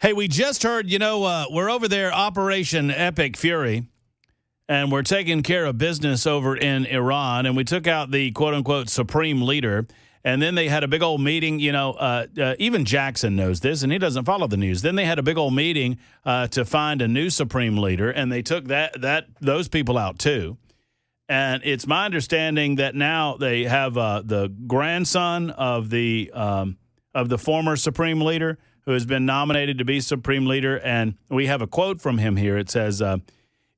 Hey, we just heard, we're over there, Operation Epic Fury, and we're taking care of business over in Iran, and we took out the quote-unquote supreme leader, and then they had a big old meeting. Even Jackson knows this, and he doesn't follow the news. Then they had a big old meeting to find a new supreme leader, and they took those people out too. And it's my understanding that now they have the grandson of the former supreme leader who has been nominated to be supreme leader, and we have a quote from him here. It says,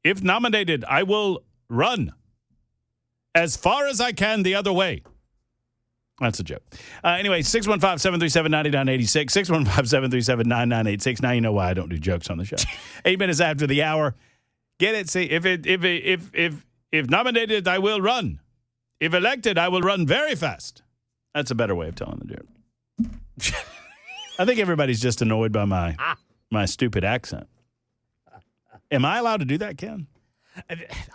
"If nominated, I will run as far as I can the other way." That's a joke. Anyway, 615-737-9986, 615-737-9986. Now you know why I don't do jokes on the show. 8 minutes after the hour. Get it? See, if nominated, I will run. If elected, I will run very fast. That's a better way of telling the joke. I think everybody's just annoyed by my stupid accent. Am I allowed to do that, Ken?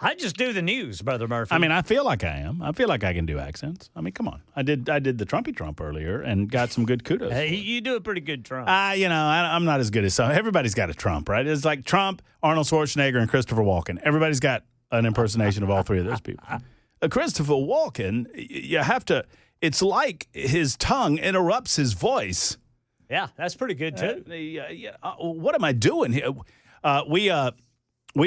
I just do the news, Brother Murphy. I mean, I feel like I am. I feel like I can do accents. I mean, come on. I did the Trumpy Trump earlier and got some good kudos. Hey, you do a pretty good Trump. I'm not as good as some. Everybody's got a Trump, right? It's like Trump, Arnold Schwarzenegger, and Christopher Walken. Everybody's got an impersonation of all three of those people. Christopher Walken, you have to. It's like his tongue interrupts his voice. Yeah, that's pretty good too. What am I doing here? We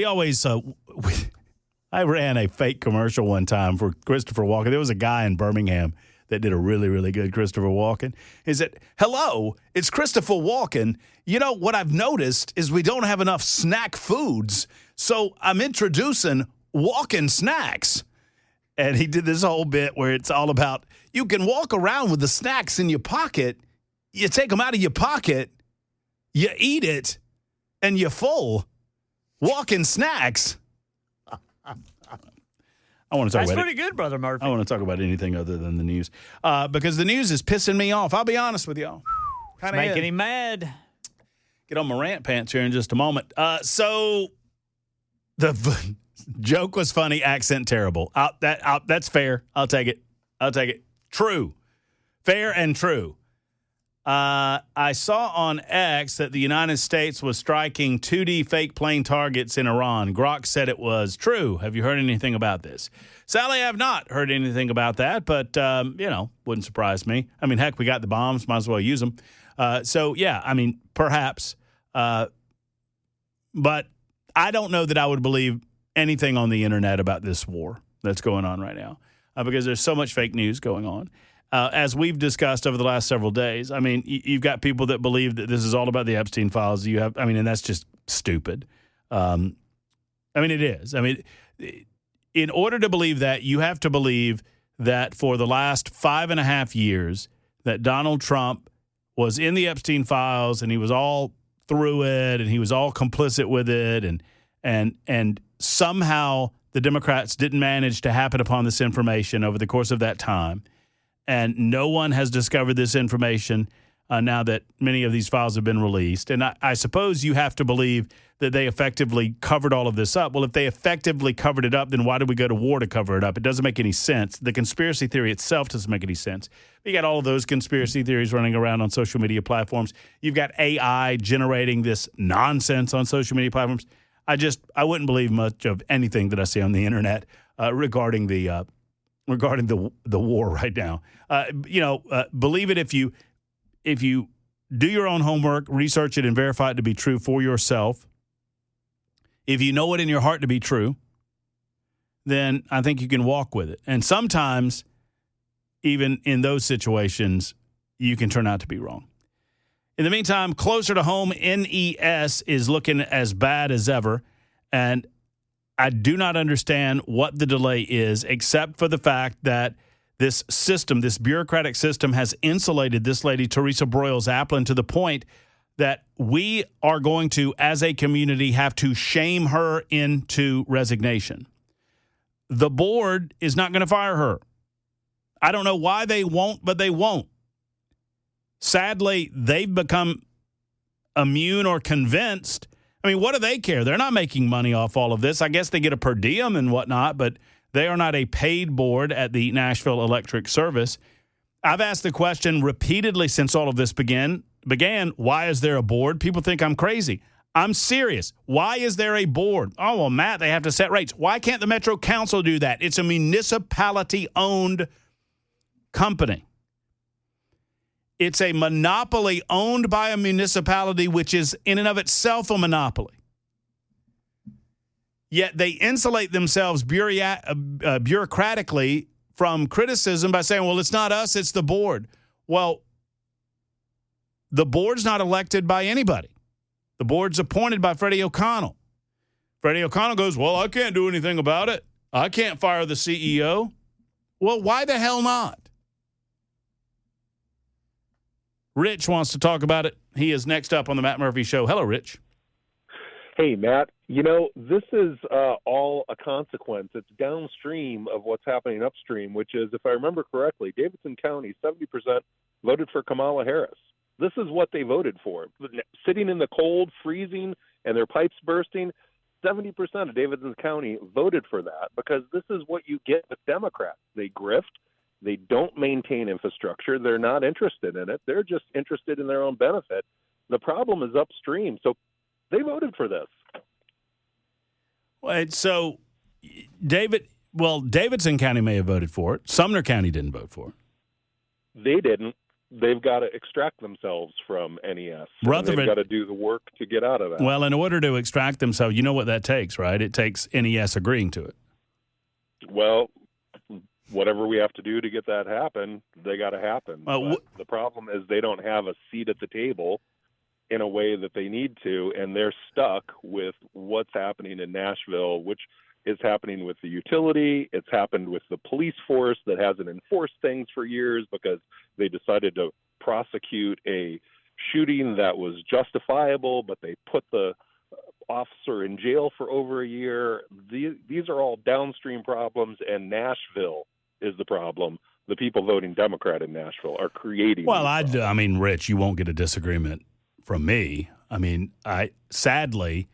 always. I ran a fake commercial one time for Christopher Walken. There was a guy in Birmingham that did a really, really good Christopher Walken. He said, "Hello, it's Christopher Walken. You know, what I've noticed is we don't have enough snack foods, so I'm introducing Walken Snacks." And he did this whole bit where it's all about, you can walk around with the snacks in your pocket. You take them out of your pocket, you eat it, and you're full. Walking snacks. I want to talk That's about pretty good, Brother Murphy. I want to talk about anything other than the news because the news is pissing me off. I'll be honest with y'all. It's making him mad. Get on my rant pants here in just a moment. So the joke was funny, accent terrible. That's fair. I'll take it. True. Fair and true. I saw on X that the United States was striking 2D fake plane targets in Iran. Grok said it was true. Have you heard anything about this? Sally, I have not heard anything about that, but, wouldn't surprise me. I mean, heck, we got the bombs. Might as well use them. Perhaps. But I don't know that I would believe anything on the internet about this war that's going on right now because there's so much fake news going on. As we've discussed over the last several days, I mean, you've got people that believe that this is all about the Epstein files. And that's just stupid. It is. I mean, in order to believe that, you have to believe that for the last 5.5 years that Donald Trump was in the Epstein files and he was all through it and he was all complicit with it and somehow the Democrats didn't manage to happen upon this information over the course of that time. And no one has discovered this information now that many of these files have been released. And I suppose you have to believe that they effectively covered all of this up. Well, if they effectively covered it up, then why did we go to war to cover it up? It doesn't make any sense. The conspiracy theory itself doesn't make any sense. You got all of those conspiracy theories running around on social media platforms. You've got AI generating this nonsense on social media platforms. I wouldn't believe much of anything that I see on the internet regarding the war right now. Believe it if you do your own homework, research it, and verify it to be true for yourself. If you know it in your heart to be true, then I think you can walk with it. And sometimes, even in those situations, you can turn out to be wrong. In the meantime, closer to home, NES is looking as bad as ever. And I do not understand what the delay is, except for the fact that this system, this bureaucratic system, has insulated this lady, Teresa Broyles-Applin, to the point that we are going to, as a community, have to shame her into resignation. The board is not going to fire her. I don't know why they won't, but they won't. Sadly, they've become immune or convinced. I mean, what do they care? They're not making money off all of this. I guess they get a per diem and whatnot, but they are not a paid board at the Nashville Electric Service. I've asked the question repeatedly since all of this began, began, why is there a board? People think I'm crazy. I'm serious. Why is there a board? Oh, well, Matt, they have to set rates. Why can't the Metro Council do that? It's a municipality-owned company. It's a monopoly owned by a municipality, which is in and of itself a monopoly. Yet they insulate themselves bureaucratically from criticism by saying, well, it's not us, it's the board. Well, the board's not elected by anybody. The board's appointed by Freddie O'Connell. Freddie O'Connell goes, well, I can't do anything about it. I can't fire the CEO. Well, why the hell not? Rich wants to talk about it. He is next up on the Matt Murphy Show. Hello, Rich. Hey, Matt. You know, this is all a consequence. It's downstream of what's happening upstream, which is, if I remember correctly, Davidson County, 70% voted for Kamala Harris. This is what they voted for. Sitting in the cold, freezing, and their pipes bursting, 70% of Davidson County voted for that because this is what you get with Democrats. They grift. They don't maintain infrastructure. They're not interested in it. They're just interested in their own benefit. The problem is upstream. So they voted for this. So Davidson County may have voted for it. Sumner County didn't vote for it. They didn't. They've got to extract themselves from NES. Rutherford, they've got to do the work to get out of that. Well, in order to extract themselves, you know what that takes, right? It takes NES agreeing to it. Well, whatever we have to do to get that happen, they got to happen. The problem is they don't have a seat at the table in a way that they need to, and they're stuck with what's happening in Nashville, which is happening with the utility. It's happened with the police force that hasn't enforced things for years because they decided to prosecute a shooting that was justifiable, but they put the officer in jail for over a year. These are all downstream problems, and Nashville is the problem. The people voting Democrat in Nashville are creating. Well, I mean, Rich, you won't get a disagreement from me. I mean, sadly,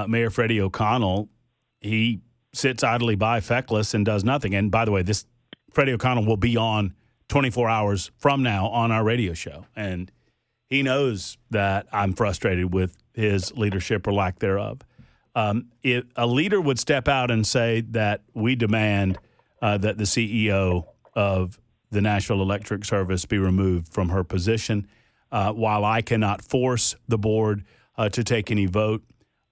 Mayor Freddie O'Connell, he sits idly by, feckless, and does nothing. And by the way, this Freddie O'Connell will be on 24 hours from now on our radio show. And he knows that I'm frustrated with his leadership or lack thereof. If a leader would step out and say that we demand that the CEO of the Nashville Electric Service be removed from her position, while I cannot force the board to take any vote,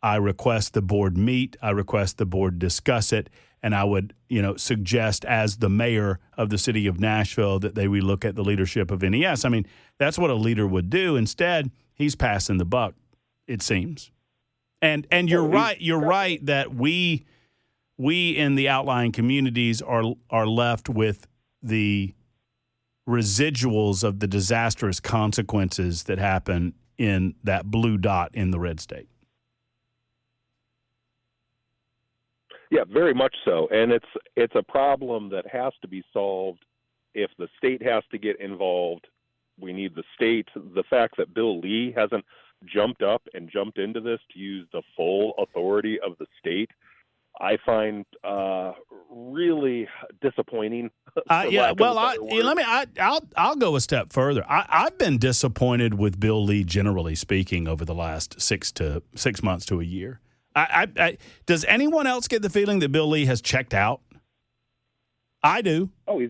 I request the board meet. I request the board discuss it, and I would, suggest as the mayor of the city of Nashville that they relook at the leadership of NES. I mean, that's what a leader would do. Instead, he's passing the buck, it seems. And you're right. You're right that we in the outlying communities are left with the residuals of the disastrous consequences that happen in that blue dot in the red state. Yeah, very much so. And it's a problem that has to be solved. If the state has to get involved, we need the state. The fact that Bill Lee hasn't jumped up and jumped into this to use the full authority of the state, I find really disappointing. I'll go a step further. I've been disappointed with Bill Lee, generally speaking, over the last 6 months to a year. Does anyone else get the feeling that Bill Lee has checked out? I do. Oh, he's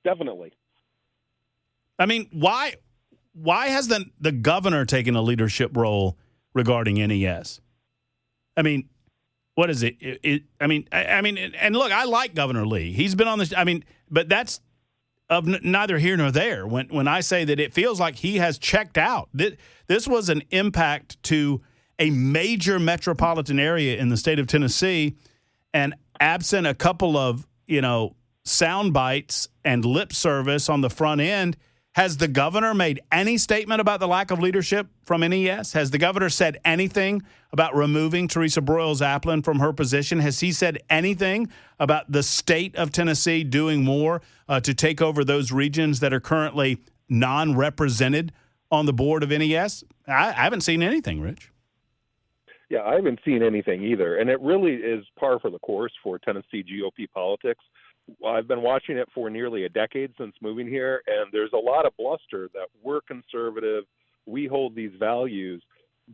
definitely. I mean, why hasn't the governor taken a leadership role regarding NES? I mean, what is it? And look, I like Governor Lee. He's been on this. I mean, but that's of neither here nor there. When I say that it feels like he has checked out, this was an impact to a major metropolitan area in the state of Tennessee, and absent a couple of sound bites and lip service on the front end, has the governor made any statement about the lack of leadership from NES? Has the governor said anything about removing Teresa Broyles-Applin from her position? Has he said anything about the state of Tennessee doing more to take over those regions that are currently non-represented on the board of NES? I haven't seen anything, Rich. Yeah, I haven't seen anything either. And it really is par for the course for Tennessee GOP politics. I've been watching it for nearly a decade since moving here, and there's a lot of bluster that we're conservative, we hold these values,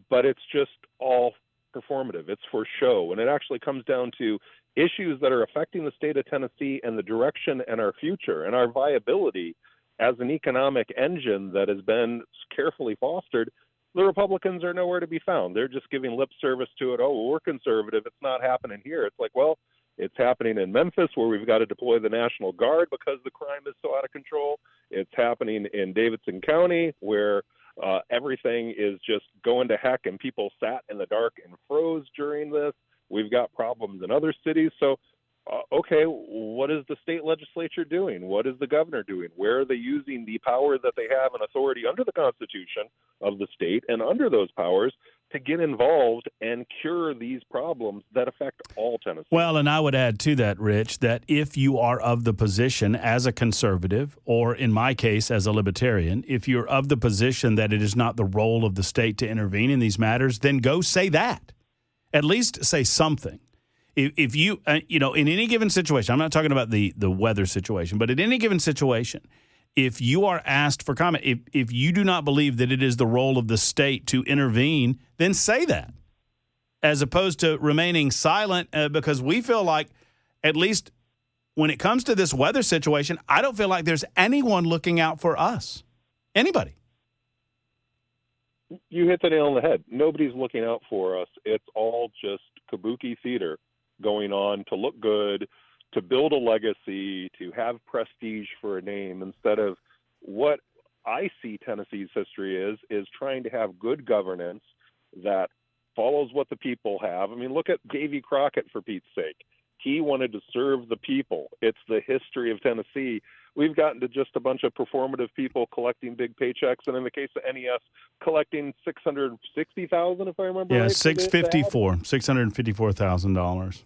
but it's just all performative. It's for show. And it actually comes down to issues that are affecting the state of Tennessee and the direction and our future and our viability as an economic engine that has been carefully fostered. The Republicans are nowhere to be found. They're just giving lip service to it. Oh, well, we're conservative. It's not happening here. It's like, well, it's happening in Memphis where we've got to deploy the National Guard because the crime is so out of control. It's happening in Davidson County where everything is just going to heck and people sat in the dark and froze during this. We've got problems in other cities. So, okay, what is the state legislature doing? What is the governor doing? Where are they using the power that they have and authority under the Constitution of the state and under those powers to get involved and cure these problems that affect all Tennessee? Well, and I would add to that, Rich, that if you are of the position as a conservative, or in my case as a libertarian, if you're of the position that it is not the role of the state to intervene in these matters, then go say that. At least say something. If you, in any given situation, I'm not talking about the weather situation, but in any given situation, if you are asked for comment, if you do not believe that it is the role of the state to intervene, then say that, as opposed to remaining silent, because we feel like, at least when it comes to this weather situation, I don't feel like there's anyone looking out for us. Anybody. You hit the nail on the head. Nobody's looking out for us. It's all just kabuki theater going on to look good, to build a legacy, to have prestige for a name, instead of what I see Tennessee's history is trying to have good governance that follows what the people have. I mean, look at Davy Crockett, for Pete's sake. He wanted to serve the people. It's the history of Tennessee. We've gotten to just a bunch of performative people collecting big paychecks, and in the case of NES, collecting $660,000, if I remember right. Yeah, $654,000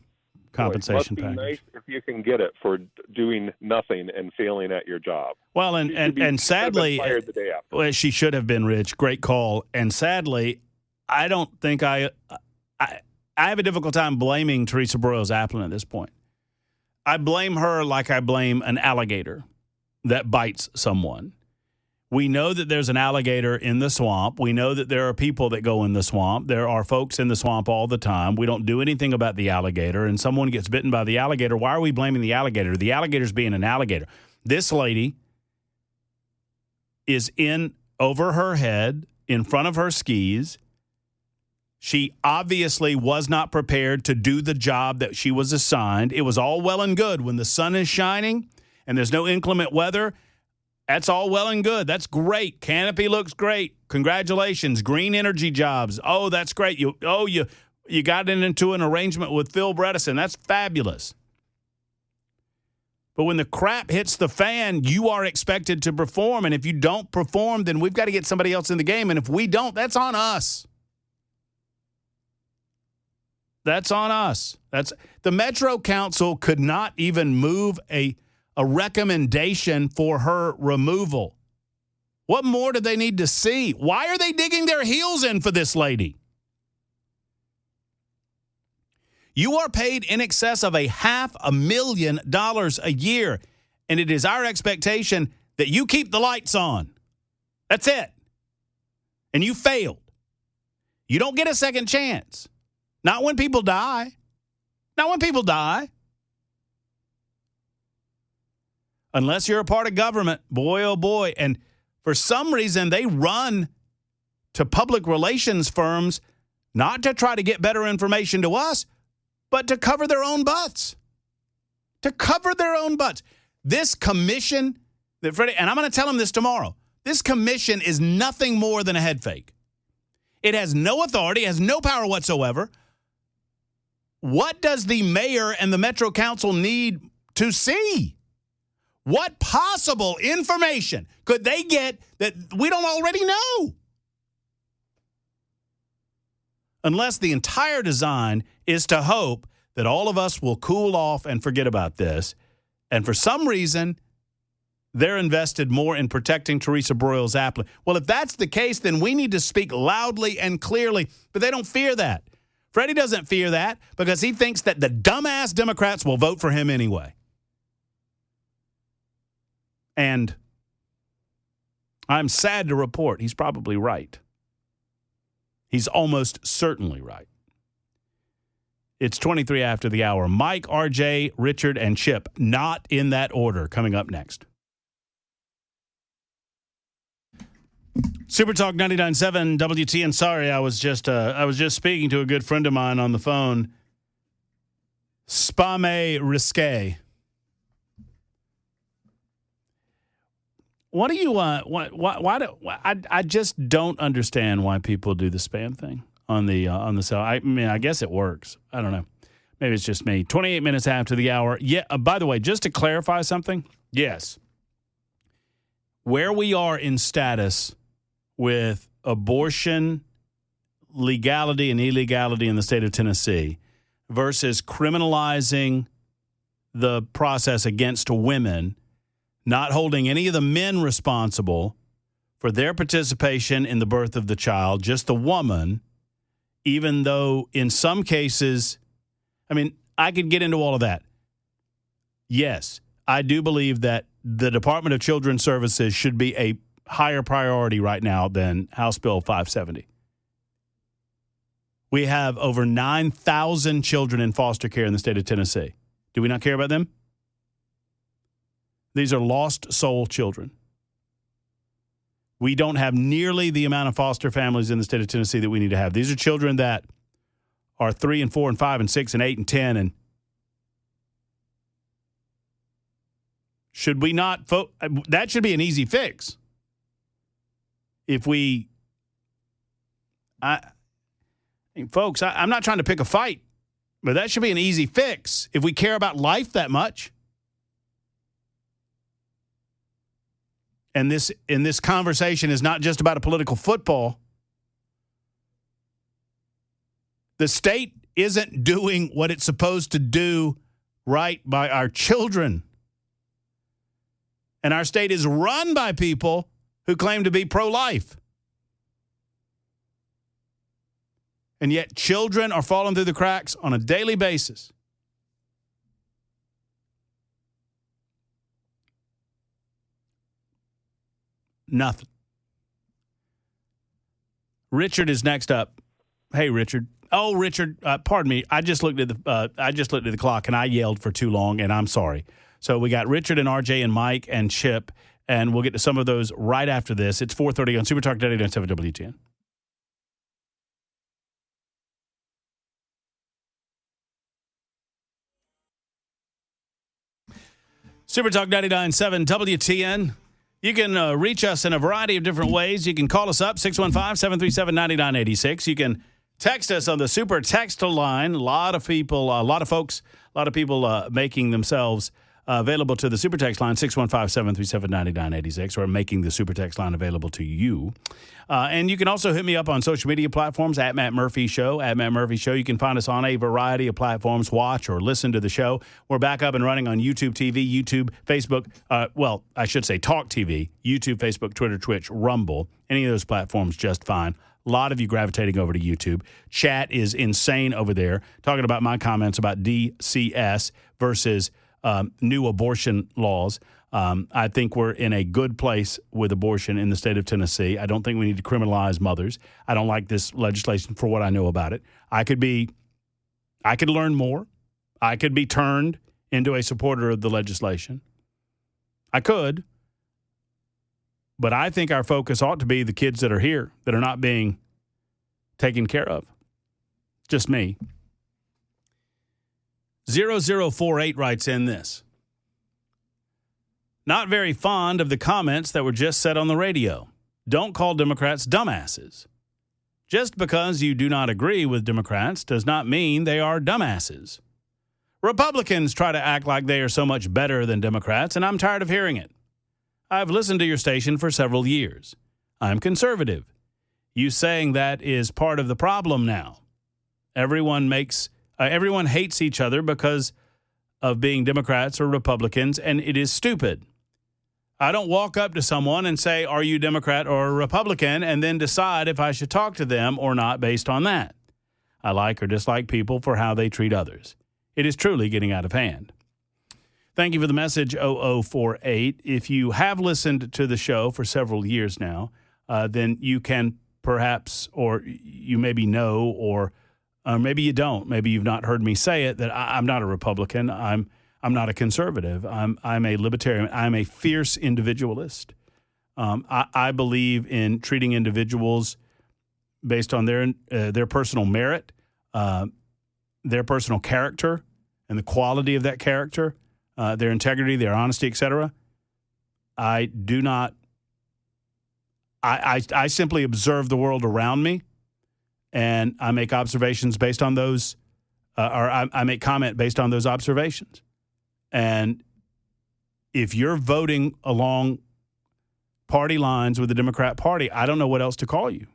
compensation package. It must be nice if you can get it for doing nothing and failing at your job. Well, and sadly, well, she should have been, Rich. Great call. And sadly, I don't think I have a difficult time blaming Teresa Broyles Applin at this point. I blame her like I blame an alligator that bites someone. We know that there's an alligator in the swamp. We know that there are people that go in the swamp. There are folks in the swamp all the time. We don't do anything about the alligator, and someone gets bitten by the alligator. Why are we blaming the alligator? The alligator's being an alligator. This lady is in over her head, in front of her skis. She obviously was not prepared to do the job that she was assigned. It was all well and good when the sun is shining and there's no inclement weather. That's all well and good. That's great. Canopy looks great. Congratulations. Green energy jobs. Oh, that's great. You got into an arrangement with Phil Bredesen. That's fabulous. But when the crap hits the fan, you are expected to perform. And if you don't perform, then we've got to get somebody else in the game. and if we don't, that's on us. That's on us. The Metro Council could not even move a recommendation for her removal. What more do they need to see? Why are they digging their heels in for this lady? You are paid in excess of $500,000 a year, and it is our expectation that you keep the lights on. That's it. And you failed. You don't get a second chance. Not when people die. Not when people die. Unless you're a part of government, boy, oh boy. And for some reason, they run to public relations firms not to try to get better information to us, but to cover their own butts. To cover their own butts. This commission, and I'm going to tell them this tomorrow, this commission is nothing more than a head fake. It has no authority, has no power whatsoever. What does the mayor and the Metro Council need to see? What possible information could they get that we don't already know? Unless the entire design is to hope that all of us will cool off and forget about this. And for some reason, they're invested more in protecting Teresa Broyles Applin. Well, if that's the case, then we need to speak loudly and clearly. But they don't fear that. Freddie doesn't fear that because he thinks that the dumbass Democrats will vote for him anyway. And I'm sad to report he's probably right. He's almost certainly right. It's 23 after the hour. Mike, RJ, Richard, and Chip, not in that order, coming up next. Super Talk 99.7 WTN. Sorry, I was just speaking to a good friend of mine on the phone. Spame risque. What do you want? I just don't understand why people do the spam thing on the cell. I mean, I guess it works. I don't know. Maybe it's just me. 28 minutes after the hour. Yeah. By the way, just to clarify something. Yes. Where we are in status with abortion legality and illegality in the state of Tennessee versus criminalizing the process against women, not holding any of the men responsible for their participation in the birth of the child, just the woman, even though in some cases, I mean, I could get into all of that. Yes, I do believe that the Department of Children's Services should be a higher priority right now than House Bill 570. We have over 9,000 children in foster care in the state of Tennessee. Do we not care about them? These are lost soul children. We don't have nearly the amount of foster families in the state of Tennessee that we need to have. These are children that are 3 and 4 and 5 and 6 and 8 and 10. And should we not that should be an easy fix. If we, folks, I'm not trying to pick a fight, but that should be an easy fix if we care about life that much. And this conversation is not just about a political football. The state isn't doing what it's supposed to do right by our children. And our state is run by people who claim to be pro-life. And yet children are falling through the cracks on a daily basis. Nothing. Richard is next up. Hey, Richard. Oh, Richard, pardon me. I just looked at the clock and I yelled for too long, and I'm sorry. So we got Richard and RJ and Mike and Chip, and we'll get to some of those right after this. It's 4:30 on Super Talk 99.7 WTN. Super Talk 99.7 WTN. You can reach us in a variety of different ways. You can call us up, 615-737-9986. You can text us on the Super Text line. A lot of people making themselves available to the Super Text line, 615-737-9986, or making the Super Text line available to you. And you can also hit me up on social media platforms, at Matt Murphy Show, at Matt Murphy Show. You can find us on a variety of platforms. Watch or listen to the show. We're back up and running on YouTube TV, YouTube, Facebook. I should say Talk TV, YouTube, Facebook, Twitter, Twitch, Rumble. Any of those platforms, just fine. A lot of you gravitating over to YouTube. Chat is insane over there, talking about my comments about DCS versus new abortion laws. I think we're in a good place with abortion in the state of Tennessee. I don't think we need to criminalize mothers. I don't like this legislation for what I know about it. I could learn more. I could be turned into a supporter of the legislation. I could. But I think our focus ought to be the kids that are here that are not being taken care of. Just me. 0048 writes in this. Not very fond of the comments that were just said on the radio. Don't call Democrats dumbasses. Just because you do not agree with Democrats does not mean they are dumbasses. Republicans try to act like they are so much better than Democrats, and I'm tired of hearing it. I've listened to your station for several years. I'm conservative. You saying that is part of the problem now. Everyone hates each other because of being Democrats or Republicans, and it is stupid. I don't walk up to someone and say, are you Democrat or Republican, and then decide if I should talk to them or not based on that. I like or dislike people for how they treat others. It is truly getting out of hand. Thank you for the message, 0048. If you have listened to the show for several years now, then you can perhaps, or you maybe know, or maybe you don't. Maybe you've not heard me say it, that I'm not a Republican. I'm not a conservative. I'm a libertarian. I'm a fierce individualist. I believe in treating individuals based on their personal merit, their personal character, and the quality of that character, their integrity, their honesty, etc. I do not. I simply observe the world around me, and I make observations based on those, or I make comment based on those observations. And if you're voting along party lines with the Democrat Party, I don't know what else to call you.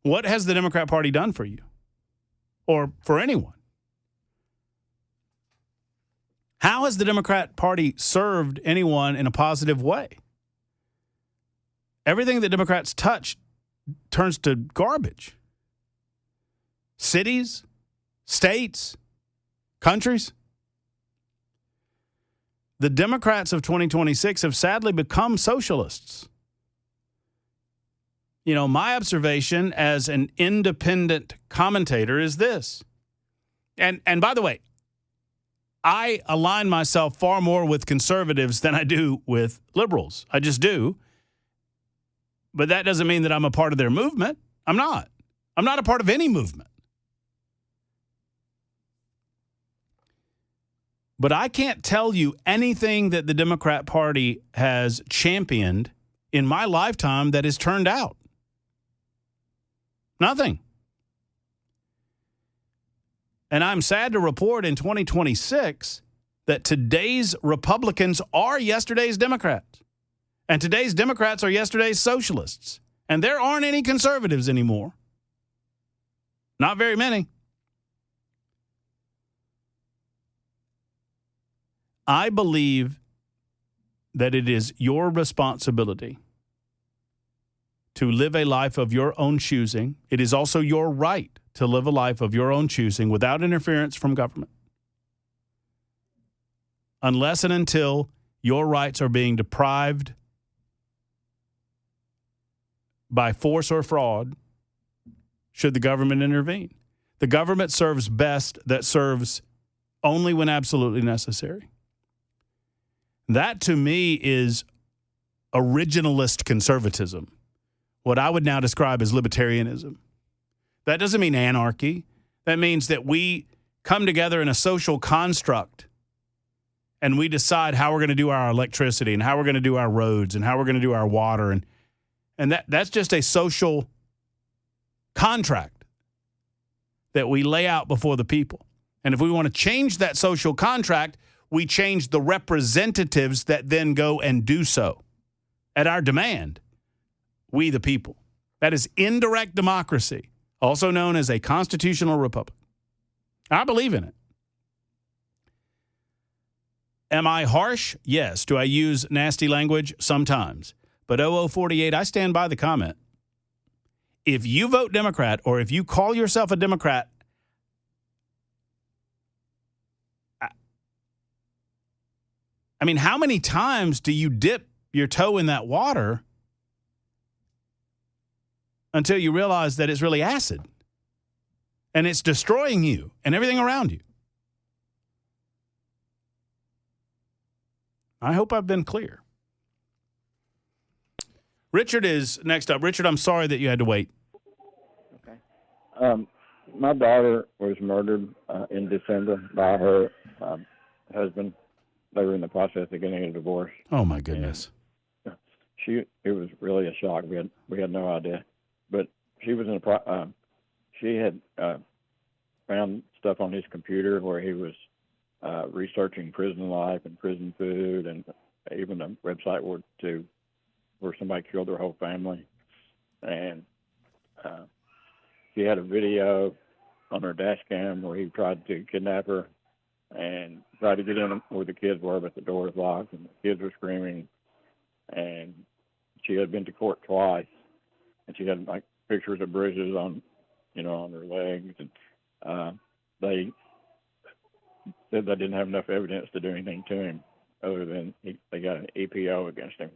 What has the Democrat Party done for you, or for anyone? How has the Democrat Party served anyone in a positive way? Everything that Democrats touch turns to garbage. Cities, states, countries. The Democrats of 2026 have sadly become socialists. You know, my observation as an independent commentator is this. And by the way, I align myself far more with conservatives than I do with liberals. I just do. But that doesn't mean that I'm a part of their movement. I'm not. I'm not a part of any movement. But I can't tell you anything that the Democrat Party has championed in my lifetime that has turned out. Nothing. And I'm sad to report in 2026 that today's Republicans are yesterday's Democrats. And today's Democrats are yesterday's socialists. And there aren't any conservatives anymore. Not very many. I believe that it is your responsibility to live a life of your own choosing. It is also your right to live a life of your own choosing without interference from government. Unless and until your rights are being deprived by force or fraud, should the government intervene. The government serves best that serves only when absolutely necessary. That, to me, is originalist conservatism, what I would now describe as libertarianism. That doesn't mean anarchy. That means that we come together in a social construct and we decide how we're going to do our electricity and how we're going to do our roads and how we're going to do our water. And that's just a social contract that we lay out before the people. And if we want to change that social contract, we change the representatives that then go and do so at our demand. We the people. That is indirect democracy, also known as a constitutional republic. I believe in it. Am I harsh? Yes. Do I use nasty language? Sometimes. But 0048, I stand by the comment. If you vote Democrat or if you call yourself a Democrat, I mean, how many times do you dip your toe in that water until you realize that it's really acid and it's destroying you and everything around you? I hope I've been clear. Richard is next up. Richard, I'm sorry that you had to wait. Okay. My daughter was murdered in December by her husband. They were in the process of getting a divorce. Oh my goodness! And it was really a shock. We had no idea, but she was in she had found stuff on his computer where he was researching prison life and prison food, and even a website where somebody killed their whole family. And she had a video on her dash cam where he tried to kidnap her and tried to get in where the kids were, but the door was locked and the kids were screaming. And she had been to court twice, and she had like pictures of bruises on her legs. And said they didn't have enough evidence to do anything to him, other than they got an EPO against him.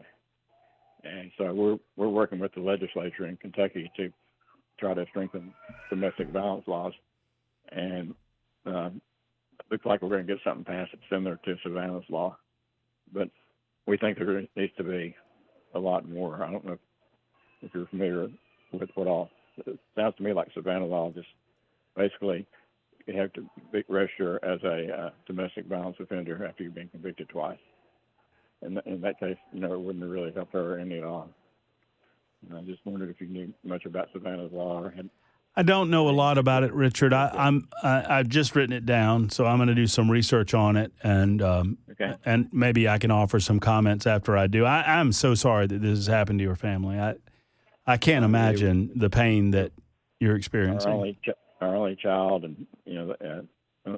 And so we're working with the legislature in Kentucky to try to strengthen domestic violence laws, and looks like we're going to get something passed that's similar to Savannah's law, but we think there needs to be a lot more. I don't know if you're familiar with what all. It sounds to me like Savannah law just basically you have to register as a domestic violence offender after you've been convicted twice. And in that case, it wouldn't really help her any at all. And I just wondered if you knew much about Savannah's law or had. I don't know a lot about it, Richard. I've just written it down, so I'm going to do some research on it, and and maybe I can offer some comments after I do. I'm so sorry that this has happened to your family. I can't imagine the pain that you're experiencing. Our only child, and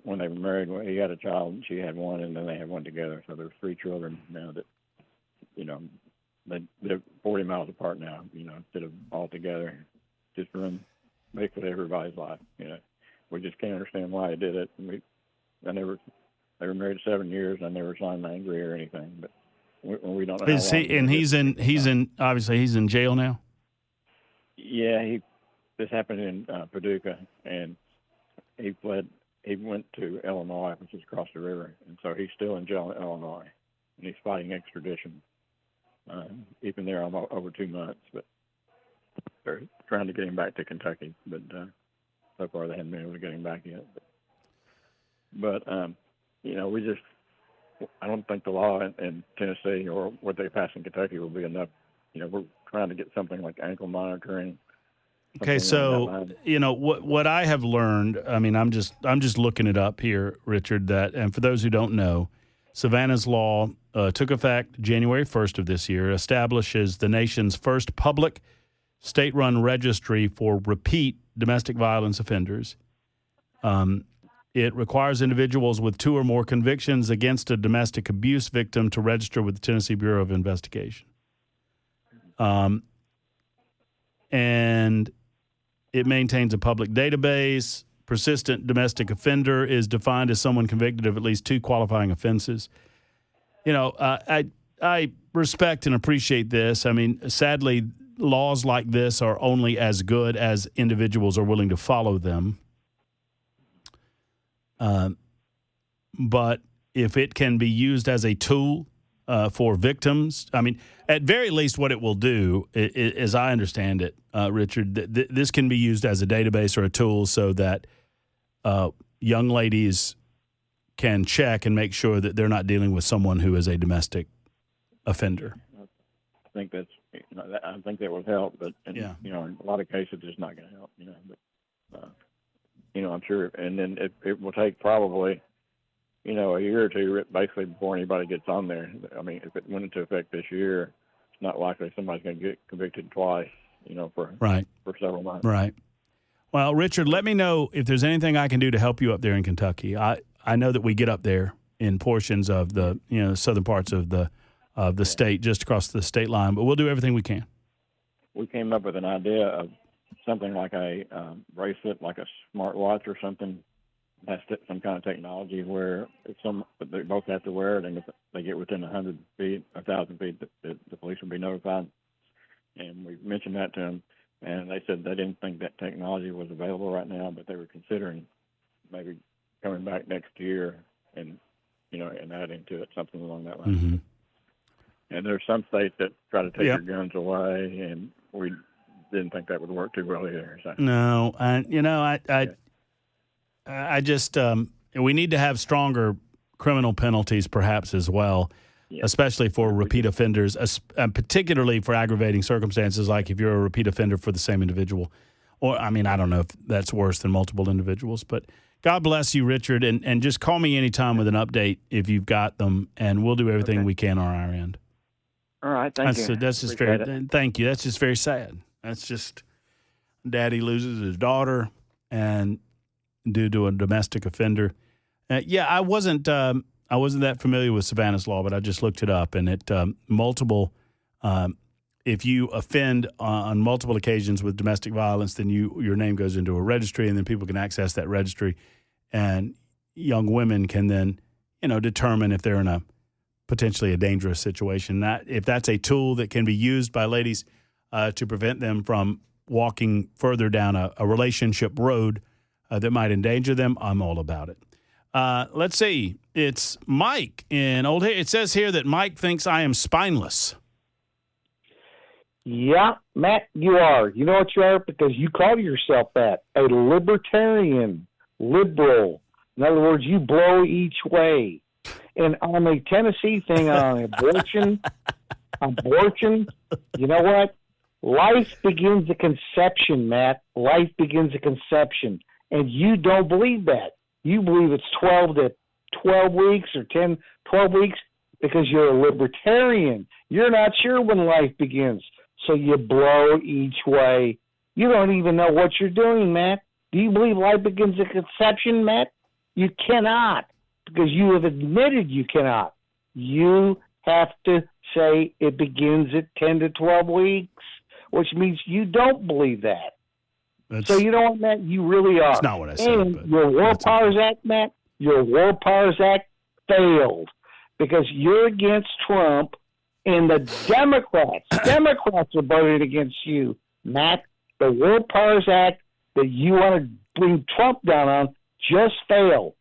when they were married, he had a child and she had one, and then they had one together. So there's 3 children now that, they're 40 miles apart now. Instead of all together, just run basically everybody's life. We just can't understand why he did it. They were married 7 years, and I never saw him angry or anything. But we don't know. He's in jail now. Yeah, this happened in Paducah, and he fled. He went to Illinois, which is across the river, and so he's still in jail in Illinois, and he's fighting extradition. He's been there over 2 months, but they're trying to get him back to Kentucky, but so far they haven't been able to get him back yet. But I don't think the law in Tennessee or what they pass in Kentucky will be enough. We're trying to get something like ankle monitoring. Okay, so what I have learned. I mean, I'm just looking it up here, Richard. And for those who don't know, Savannah's law took effect January 1st of this year. Establishes the nation's first public state-run registry for repeat domestic violence offenders. It requires individuals with 2 or more convictions against a domestic abuse victim to register with the Tennessee Bureau of Investigation. And it maintains a public database. Persistent domestic offender is defined as someone convicted of at least 2 qualifying offenses. I respect and appreciate this. I mean, sadly, laws like this are only as good as individuals are willing to follow them. But if it can be used as a tool for victims, I mean, at very least what it will do, as I understand it, Richard, this can be used as a database or a tool so that young ladies can check and make sure that they're not dealing with someone who is a domestic offender. I think I think that would help, but in a lot of cases it's not going to help. But I'm sure, and then it will take probably a year or two basically before anybody gets on there. I mean, if it went into effect this year, it's not likely somebody's going to get convicted twice. For several months. Right. Well, Richard, let me know if there's anything I can do to help you up there in Kentucky. I know that we get up there in portions of the southern parts of the state, just across the state line, but we'll do everything we can. We came up with an idea of something like a bracelet, like a smartwatch or something. That's some kind of technology where they both have to wear it, and if they get within 100 feet, 1,000 feet, the police will be notified. And we mentioned that to them, and they said they didn't think that technology was available right now, but they were considering maybe coming back next year and adding to it something along that line. Mm-hmm. And there's some states that try to take your guns away, and we didn't think that would work too well either. So. No, I just we need to have stronger criminal penalties perhaps as well. Yeah. Especially for repeat offenders, particularly for aggravating circumstances, like if you're a repeat offender for the same individual. Or, I mean, I don't know if that's worse than multiple individuals. But God bless you, Richard, and just call me anytime with an update if you've got them, and we'll do everything we can on our end. All right, thank you. That's just thank you. That's just very sad. That's just daddy loses his daughter and due to a domestic offender. I wasn't that familiar with Savannah's law, but I just looked it up, and it multiple. If you offend on multiple occasions with domestic violence, then your name goes into a registry, and then people can access that registry, and young women can then, determine if they're in a potentially a dangerous situation. If that's a tool that can be used by ladies to prevent them from walking further down a relationship road that might endanger them, I'm all about it. Let's see. It's Mike in Old It says here that Mike thinks I am spineless. Yeah, Matt, you are. You know what you are? Because you call yourself that. A libertarian, liberal. In other words, you blow each way. And on the Tennessee thing on abortion, you know what? Life begins at conception, Matt. Life begins at conception. And you don't believe that. You believe it's 12 weeks or 12 weeks because you're a libertarian. You're not sure when life begins. So you blow each way. You don't even know what you're doing, Matt. Do you believe life begins at conception, Matt? You cannot, because you have admitted you cannot. You have to say it begins at 10 to 12 weeks, which means you don't believe that. So you know what, Matt? You really are. That's not what I said. And your War Powers Act, Matt, your War Powers Act failed because you're against Trump, and the Democrats are voting against you, Matt. The War Powers Act that you want to bring Trump down on just failed.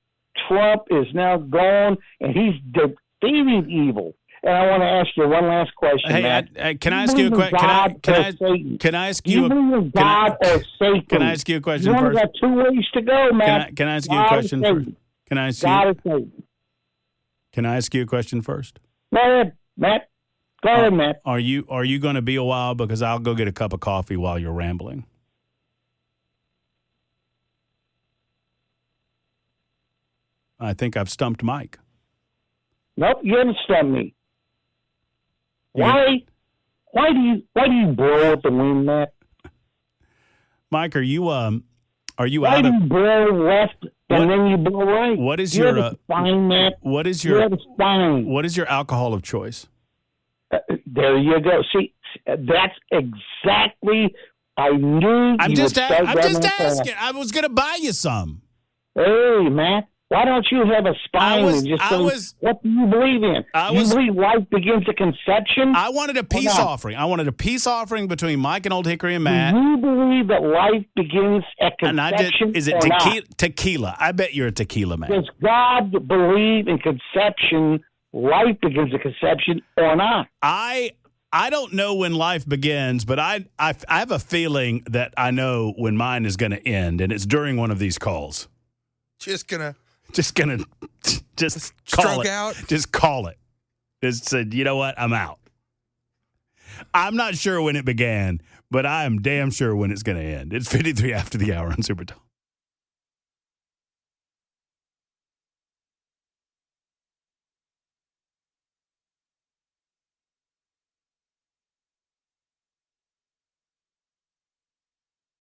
Trump is now gone, and he's defeating evil. And I want to ask you one last question, Matt. Can I ask you a question? Can I ask you a God or Satan? Can I ask you a question first? You've got 2 ways to go, Matt. Can I ask you a question first? Can I ask God or Satan? Can I ask you a question first? Go ahead, Matt. Go ahead, Matt. Are you going to be a while? Because I'll go get a cup of coffee while you're rambling. I think I've stumped Mike. Nope, you haven't stumped me. Why do you blow at the wind, Matt? Mike, are you Why out do of you blow left and then you blow right? What is you your have a spine, Matt? What is you your have a spine? What is your alcohol of choice? There you go. See, that's exactly. I knew. I'm just asking. I was going to buy you some. Hey, Matt. Why don't you have a spine and just say, what do you believe in? You believe life begins at conception? I wanted a peace offering. I wanted a peace offering between Mike and Old Hickory and Matt. Do you believe that life begins at conception? Is it tequila? I bet you're a tequila man. Does God believe in conception, life begins at conception, or not? I don't know when life begins, but I have a feeling that I know when mine is going to end, and it's during one of these calls. Just call stroke it. Out. Just call it. Just said, you know what? I'm out. I'm not sure when it began, but I am damn sure when it's going to end. It's 53 after the hour on Super Talk.